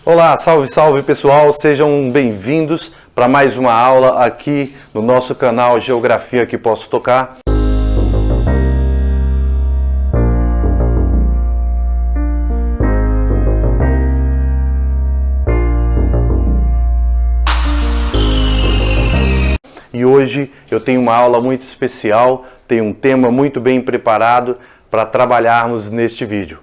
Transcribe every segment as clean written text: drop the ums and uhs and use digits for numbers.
Olá, salve, salve pessoal, sejam bem-vindos para mais uma aula aqui no nosso canal Geografia que Posso Tocar. E hoje eu tenho uma aula muito especial, tenho um tema muito bem preparado para trabalharmos neste vídeo.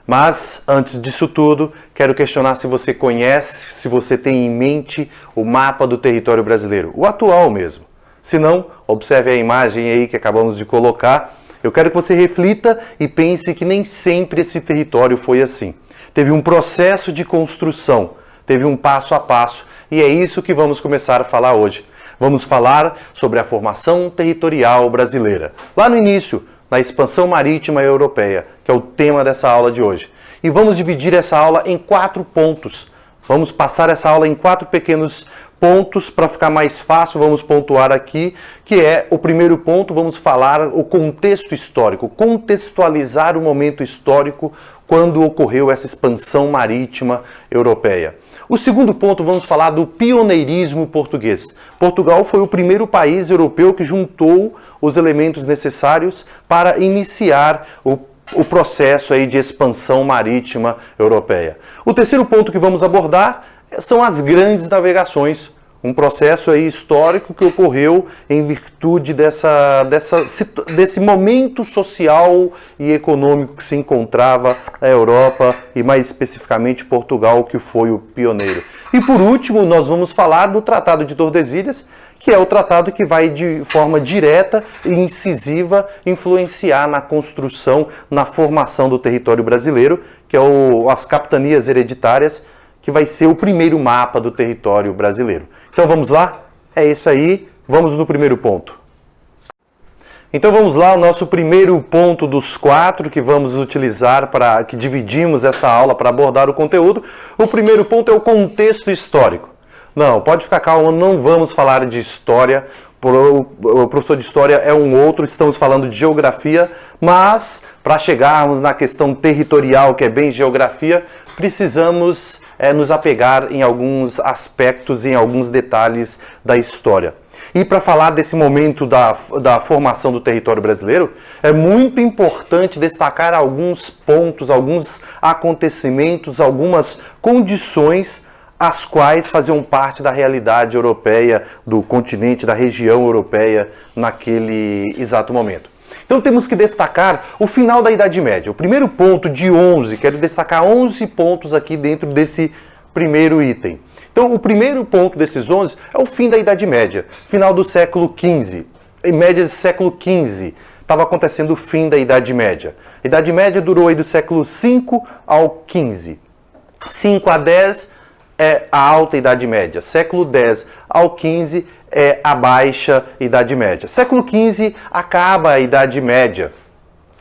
Mas, antes disso tudo, quero questionar se você conhece, se você tem em mente o mapa do território brasileiro, o atual mesmo. Se não, observe a imagem aí que acabamos de colocar. Eu quero que você reflita e pense que nem sempre esse território foi assim. Teve um processo de construção, teve um passo a passo, e é isso que vamos começar a falar hoje. Vamos falar sobre a formação territorial brasileira. Lá no início, na expansão marítima europeia, que é o tema dessa aula de hoje. E vamos dividir essa aula em 4 pontos. Vamos passar essa aula em 4 pequenos pontos para ficar mais fácil, vamos pontuar aqui, que é o primeiro ponto, vamos falar o contexto histórico, contextualizar o momento histórico quando ocorreu essa expansão marítima europeia. O segundo ponto, vamos falar do pioneirismo português. Portugal foi o primeiro país europeu que juntou os elementos necessários para iniciar o processo aí de expansão marítima europeia. O terceiro ponto que vamos abordar são as grandes navegações, um processo aí histórico que ocorreu em virtude desse momento social e econômico que se encontrava a Europa e mais especificamente Portugal, que foi o pioneiro. E por último, nós vamos falar do Tratado de Tordesilhas, que é o tratado que vai de forma direta e incisiva influenciar na construção, na formação do território brasileiro, que é as capitanias hereditárias, que vai ser o primeiro mapa do território brasileiro. Então vamos lá? É isso aí, vamos no primeiro ponto. Então vamos lá, o nosso primeiro ponto dos 4 que vamos utilizar que dividimos essa aula para abordar o conteúdo. O primeiro ponto é o contexto histórico. Não, pode ficar calmo, não vamos falar de história. O professor de história é um outro, estamos falando de geografia, mas para chegarmos na questão territorial, que é bem geografia, precisamos nos apegar em alguns aspectos, em alguns detalhes da história. E para falar desse momento da formação do território brasileiro, é muito importante destacar alguns pontos, alguns acontecimentos, algumas condições as quais faziam parte da realidade europeia, do continente, da região europeia naquele exato momento. Então temos que destacar o final da Idade Média. O primeiro ponto de 11, quero destacar 11 pontos aqui dentro desse primeiro item. Então o primeiro ponto desses 11 é o fim da Idade Média, final do século XV, em média do século XV. Estava acontecendo o fim da Idade Média. A Idade Média durou aí do século V ao XV. 5 a 10 é a alta Idade Média. Século X ao XV é a baixa Idade Média. Século XV acaba a Idade Média.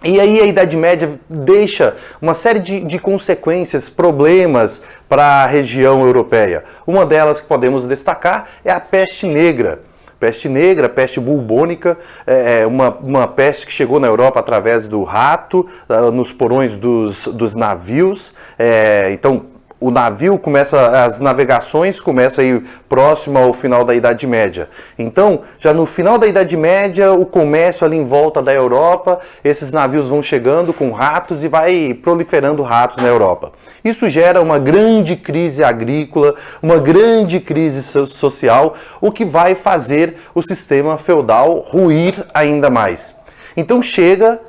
E aí a Idade Média deixa uma série de consequências, problemas para a região europeia. Uma delas que podemos destacar é a peste negra. Peste negra, peste bubônica, uma peste que chegou na Europa através do rato, nos porões dos navios. Então, o navio as navegações começam aí próximo ao final da Idade Média. Então, já no final da Idade Média, o comércio ali em volta da Europa, esses navios vão chegando com ratos e vai proliferando ratos na Europa. Isso gera uma grande crise agrícola, uma grande crise social, o que vai fazer o sistema feudal ruir ainda mais. Então chega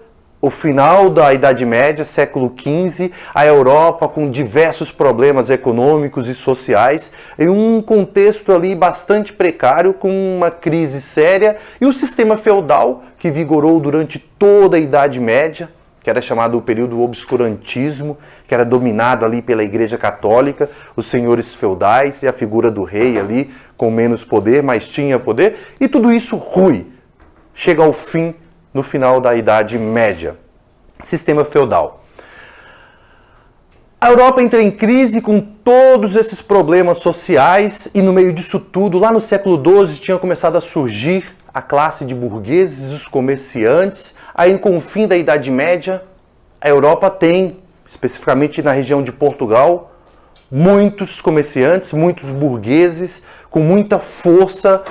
o final da Idade Média, século XV, a Europa com diversos problemas econômicos e sociais, em um contexto ali bastante precário, com uma crise séria, e o sistema feudal, que vigorou durante toda a Idade Média, que era chamado o período obscurantismo, que era dominado ali pela Igreja Católica, os senhores feudais e a figura do rei ali, com menos poder, mas tinha poder, e tudo isso rui. Chega ao fim no final da Idade Média. Sistema feudal. A Europa entra em crise com todos esses problemas sociais e no meio disso tudo, lá no século XII, tinha começado a surgir a classe de burgueses, os comerciantes. Aí com o fim da Idade Média, a Europa tem, especificamente na região de Portugal, muitos comerciantes, muitos burgueses, com muita força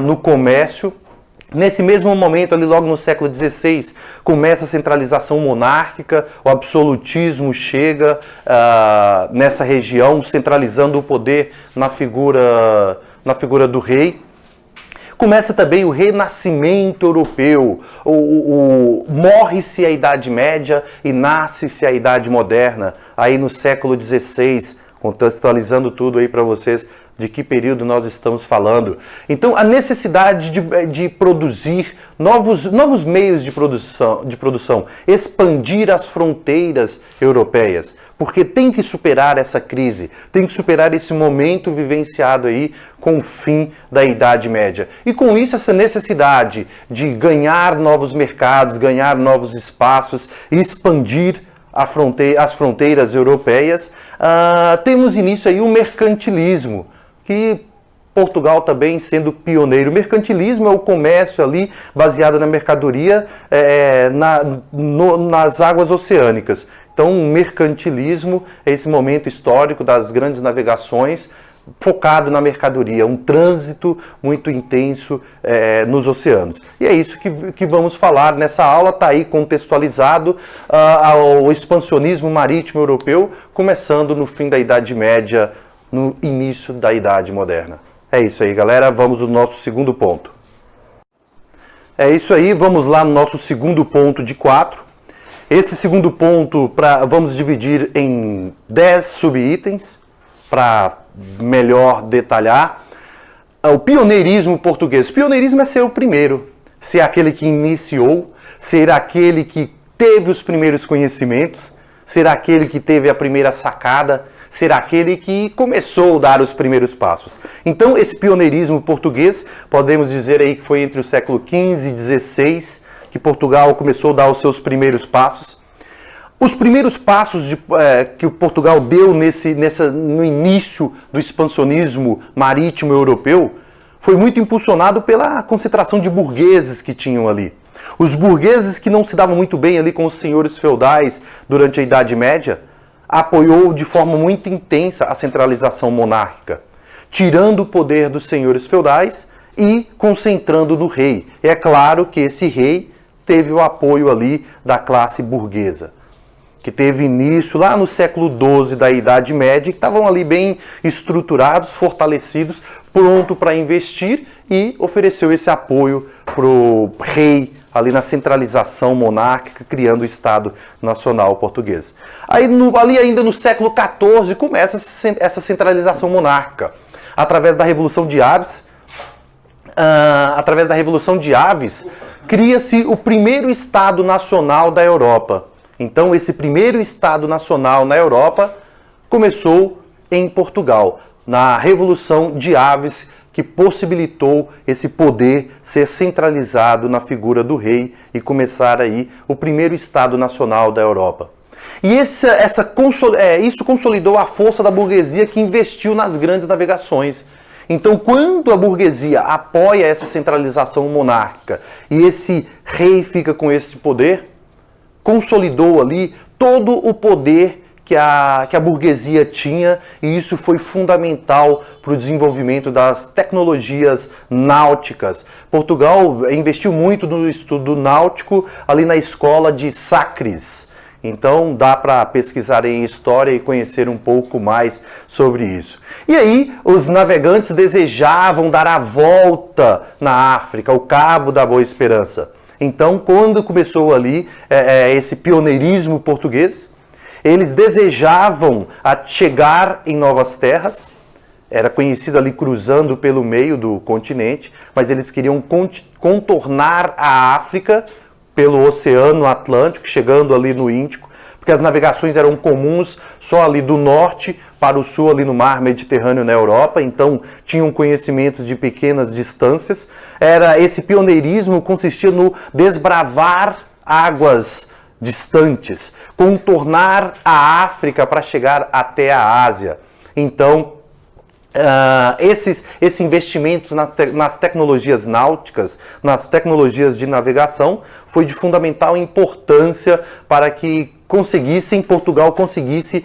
no comércio. Nesse mesmo momento, ali logo no século XVI, começa a centralização monárquica, o absolutismo chega nessa região, centralizando o poder na figura do rei. Começa também o renascimento europeu, morre-se a Idade Média e nasce-se a Idade Moderna, aí no século XVI, contextualizando tudo aí para vocês de que período nós estamos falando. Então, a necessidade de produzir novos meios de produção, expandir as fronteiras europeias, porque tem que superar essa crise, tem que superar esse momento vivenciado aí com o fim da Idade Média. E com isso, essa necessidade de ganhar novos mercados, ganhar novos espaços e expandir as fronteiras europeias, temos início aí o mercantilismo, que Portugal também sendo pioneiro. O mercantilismo é o comércio ali baseado na mercadoria nas águas oceânicas. Então, o mercantilismo é esse momento histórico das grandes navegações focado na mercadoria, um trânsito muito intenso nos oceanos. E é isso que vamos falar nessa aula, está aí contextualizado o expansionismo marítimo europeu, começando no fim da Idade Média, no início da Idade Moderna. É isso aí, galera, vamos ao nosso segundo ponto. É isso aí, vamos lá no nosso segundo ponto de 4. Esse segundo ponto vamos dividir em 10 subitens, para melhor detalhar. O pioneirismo português. O pioneirismo é ser o primeiro, ser aquele que iniciou, ser aquele que teve os primeiros conhecimentos, ser aquele que teve a primeira sacada, ser aquele que começou a dar os primeiros passos. Então, esse pioneirismo português, podemos dizer aí que foi entre o século XV e XVI que Portugal começou a dar os seus primeiros passos. Os primeiros passos que o Portugal deu no início do expansionismo marítimo europeu foi muito impulsionado pela concentração de burgueses que tinham ali. Os burgueses que não se davam muito bem ali com os senhores feudais durante a Idade Média, apoiou de forma muito intensa a centralização monárquica, tirando o poder dos senhores feudais e concentrando no rei. É claro que esse rei teve o apoio ali da classe burguesa, que teve início lá no século XII da Idade Média, que estavam ali bem estruturados, fortalecidos, pronto para investir, e ofereceu esse apoio para o rei ali na centralização monárquica, criando o Estado Nacional Português. Aí ali ainda no século XIV começa essa centralização monárquica. Através da Revolução de Aves, cria-se o primeiro Estado Nacional da Europa. Então, esse primeiro Estado Nacional na Europa começou em Portugal, na Revolução de Aves, que possibilitou esse poder ser centralizado na figura do rei e começar aí o primeiro Estado Nacional da Europa. E isso consolidou a força da burguesia que investiu nas grandes navegações. Então, quando a burguesia apoia essa centralização monárquica e esse rei fica com esse poder, consolidou ali todo o poder que a burguesia tinha, e isso foi fundamental para o desenvolvimento das tecnologias náuticas. Portugal investiu muito no estudo náutico ali na escola de Sacres. Então dá para pesquisar em história e conhecer um pouco mais sobre isso. E aí os navegantes desejavam dar a volta na África, o Cabo da Boa Esperança. Então, quando começou ali esse pioneirismo português, eles desejavam chegar em novas terras, era conhecido ali cruzando pelo meio do continente, mas eles queriam contornar a África pelo Oceano Atlântico, chegando ali no Índico, porque as navegações eram comuns só ali do norte para o sul, ali no mar Mediterrâneo na Europa, então tinham conhecimentos de pequenas distâncias. Esse pioneirismo consistia no desbravar águas distantes, contornar a África para chegar até a Ásia. Então, esse investimento nas tecnologias náuticas, nas tecnologias de navegação, foi de fundamental importância para que Portugal conseguisse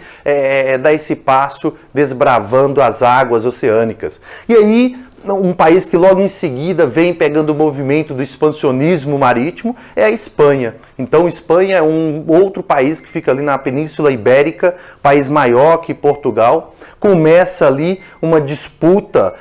dar esse passo desbravando as águas oceânicas. E aí, um país que logo em seguida vem pegando o movimento do expansionismo marítimo é a Espanha. Então, Espanha é um outro país que fica ali na Península Ibérica, país maior que Portugal. Começa ali uma disputa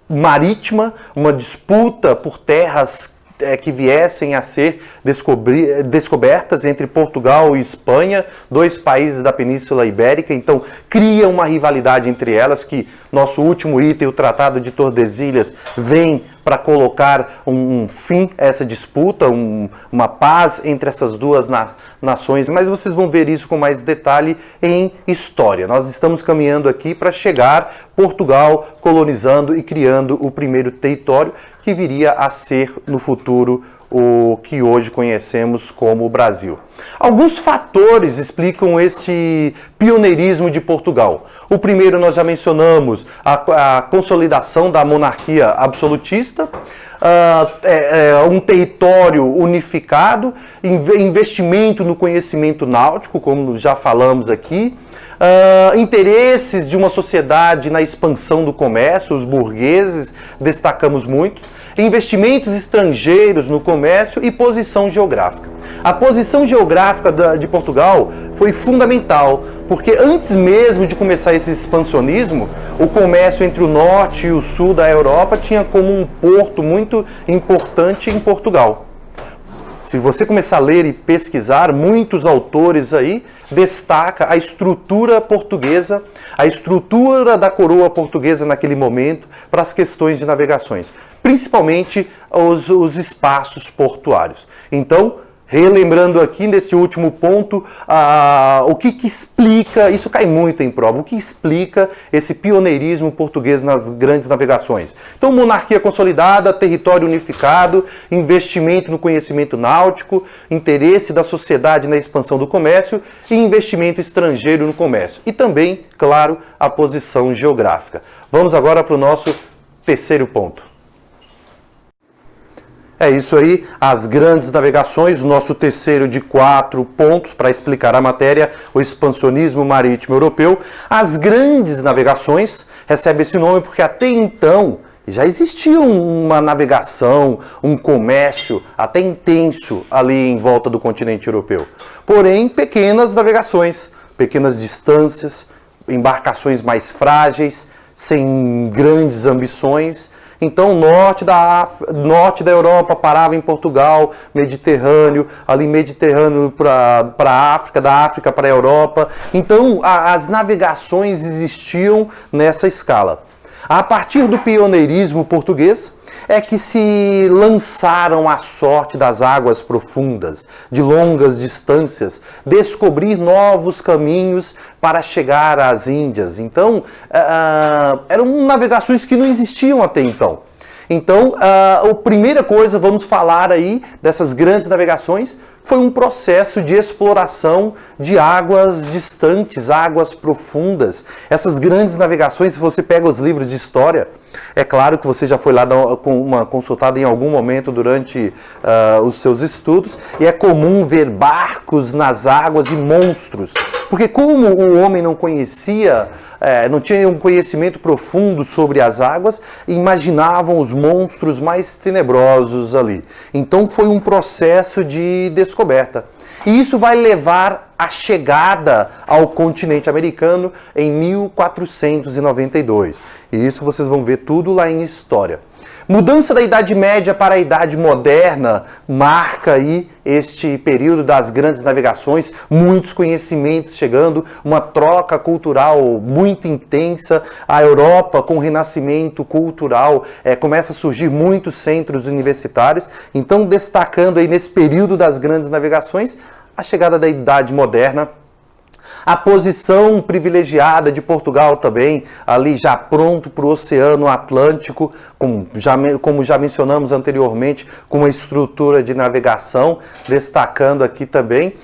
marítima, uma disputa por terras que viessem a ser descobertas entre Portugal e Espanha, dois países da Península Ibérica. Então cria uma rivalidade entre elas, que nosso último item, o Tratado de Tordesilhas, vem para colocar um fim a essa disputa, uma paz entre essas duas nações. Mas vocês vão ver isso com mais detalhe em história. Nós estamos caminhando aqui para chegar Portugal colonizando e criando o primeiro território que viria a ser no futuro o que hoje conhecemos como o Brasil. Alguns fatores explicam este pioneirismo de Portugal. O primeiro nós já mencionamos, a consolidação da monarquia absolutista, um território unificado, investimento no conhecimento náutico, como já falamos aqui, interesses de uma sociedade na expansão do comércio, os burgueses, destacamos muito, investimentos estrangeiros no comércio e posição geográfica. A posição geográfica de Portugal foi fundamental, porque antes mesmo de começar esse expansionismo, o comércio entre o norte e o sul da Europa tinha como um porto muito importante em Portugal. Se você começar a ler e pesquisar, muitos autores aí destacam a estrutura portuguesa, a estrutura da coroa portuguesa naquele momento para as questões de navegações, principalmente os espaços portuários. Então, relembrando aqui nesse último ponto, o que explica, isso cai muito em prova, o que explica esse pioneirismo português nas grandes navegações. Então, monarquia consolidada, território unificado, investimento no conhecimento náutico, interesse da sociedade na expansão do comércio e investimento estrangeiro no comércio. E também, claro, a posição geográfica. Vamos agora para o nosso terceiro ponto. É isso aí, as grandes navegações, nosso terceiro de 4 pontos para explicar a matéria, o expansionismo marítimo europeu. As grandes navegações recebem esse nome porque até então já existia uma navegação, um comércio até intenso ali em volta do continente europeu. Porém, pequenas navegações, pequenas distâncias, embarcações mais frágeis, sem grandes ambições. Então, norte da Europa parava em Portugal, Mediterrâneo, ali Mediterrâneo para a África, da África para a Europa. Então, as navegações existiam nessa escala. A partir do pioneirismo português é que se lançaram à sorte das águas profundas, de longas distâncias, descobrir novos caminhos para chegar às Índias. Então, eram navegações que não existiam até então. Então, a primeira coisa, vamos falar aí dessas grandes navegações, foi um processo de exploração de águas distantes, águas profundas. Essas grandes navegações, se você pega os livros de história, é claro que você já foi lá dar uma consultada em algum momento durante os seus estudos, e é comum ver barcos nas águas e monstros. Porque como o homem não conhecia, não tinha um conhecimento profundo sobre as águas, imaginavam os monstros mais tenebrosos ali. Então foi um processo de descoberta. E isso vai levar à chegada ao continente americano em 1492. E isso vocês vão ver tudo lá em história. Mudança da Idade Média para a Idade Moderna marca aí este período das grandes navegações, muitos conhecimentos chegando, uma troca cultural muito intensa. A Europa, com o renascimento cultural, começa a surgir muitos centros universitários. Então, destacando aí nesse período das grandes navegações, a chegada da Idade Moderna, a posição privilegiada de Portugal também, ali já pronto para o Oceano Atlântico, como já mencionamos anteriormente, com uma estrutura de navegação, destacando aqui também.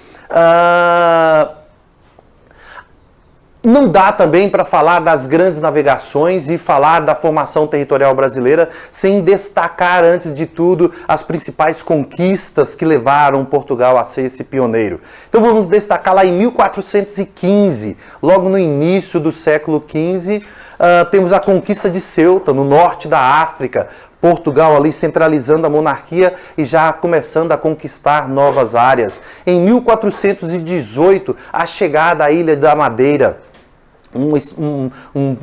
Não dá também para falar das grandes navegações e falar da formação territorial brasileira sem destacar, antes de tudo, as principais conquistas que levaram Portugal a ser esse pioneiro. Então vamos destacar lá em 1415, logo no início do século XV, temos a conquista de Ceuta, no norte da África. Portugal ali centralizando a monarquia e já começando a conquistar novas áreas. Em 1418, a chegada à Ilha da Madeira.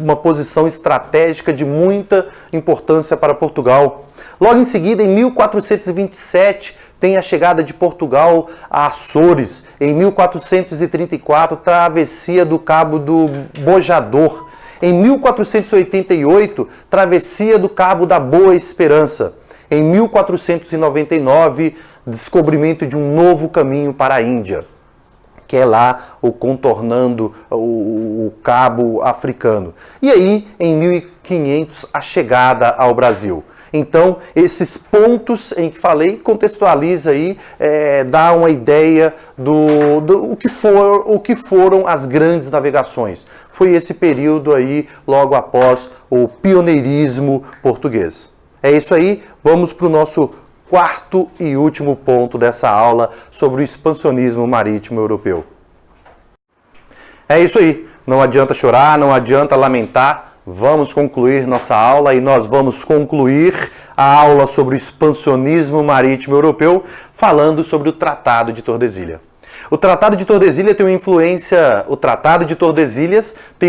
Uma posição estratégica de muita importância para Portugal. Logo em seguida, em 1427, tem a chegada de Portugal a Açores. Em 1434, travessia do Cabo do Bojador. Em 1488, travessia do Cabo da Boa Esperança. Em 1499, descobrimento de um novo caminho para a Índia, que é lá o contornando o cabo africano. E aí, em 1500, a chegada ao Brasil. Então, esses pontos em que falei, contextualiza aí, dá uma ideia do que foram as grandes navegações. Foi esse período aí, logo após o pioneirismo português. É isso aí, vamos para o nosso quarto e último ponto dessa aula sobre o expansionismo marítimo europeu. É isso aí, não adianta chorar, não adianta lamentar. Vamos concluir nossa aula e nós vamos concluir a aula sobre o expansionismo marítimo europeu falando sobre o Tratado de Tordesilhas. O Tratado de Tordesilhas tem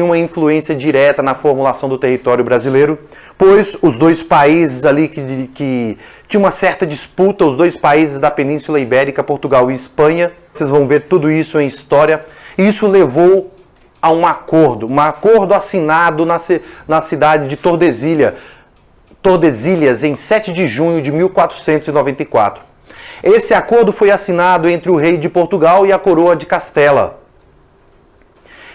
uma influência direta na formulação do território brasileiro, pois os dois países ali que tinham uma certa disputa, os dois países da Península Ibérica, Portugal e Espanha, vocês vão ver tudo isso em história, e isso levou a um acordo assinado na cidade de Tordesilhas, em 7 de junho de 1494. Esse acordo foi assinado entre o rei de Portugal e a coroa de Castela.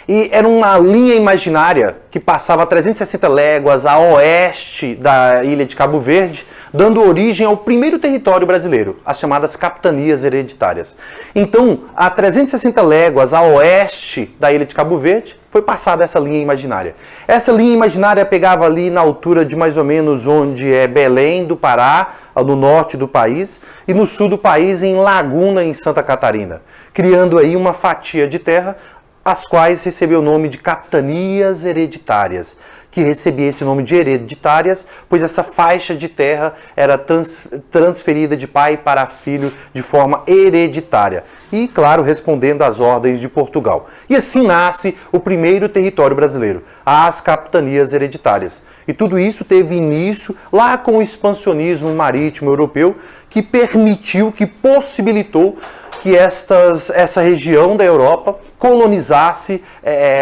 E era uma linha imaginária que passava 360 léguas a oeste da ilha de Cabo Verde, dando origem ao primeiro território brasileiro, as chamadas capitanias hereditárias. Então, a 360 léguas a oeste da ilha de Cabo Verde, foi passada essa linha imaginária. Essa linha imaginária pegava ali na altura de mais ou menos onde é Belém do Pará, no norte do país, e no sul do país, em Laguna, em Santa Catarina, criando aí uma fatia de terra, as quais recebeu o nome de capitanias hereditárias, que recebia esse nome de hereditárias, pois essa faixa de terra era transferida de pai para filho de forma hereditária, e, claro, respondendo às ordens de Portugal. E assim nasce o primeiro território brasileiro, as capitanias hereditárias. E tudo isso teve início lá com o expansionismo marítimo europeu, que permitiu, que possibilitou que essa região da Europa colonizasse,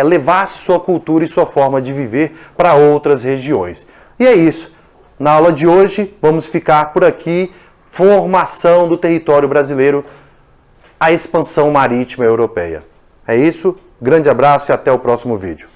levasse sua cultura e sua forma de viver para outras regiões. E é isso. Na aula de hoje, vamos ficar por aqui. Formação do território brasileiro, a expansão marítima europeia. É isso. Grande abraço e até o próximo vídeo.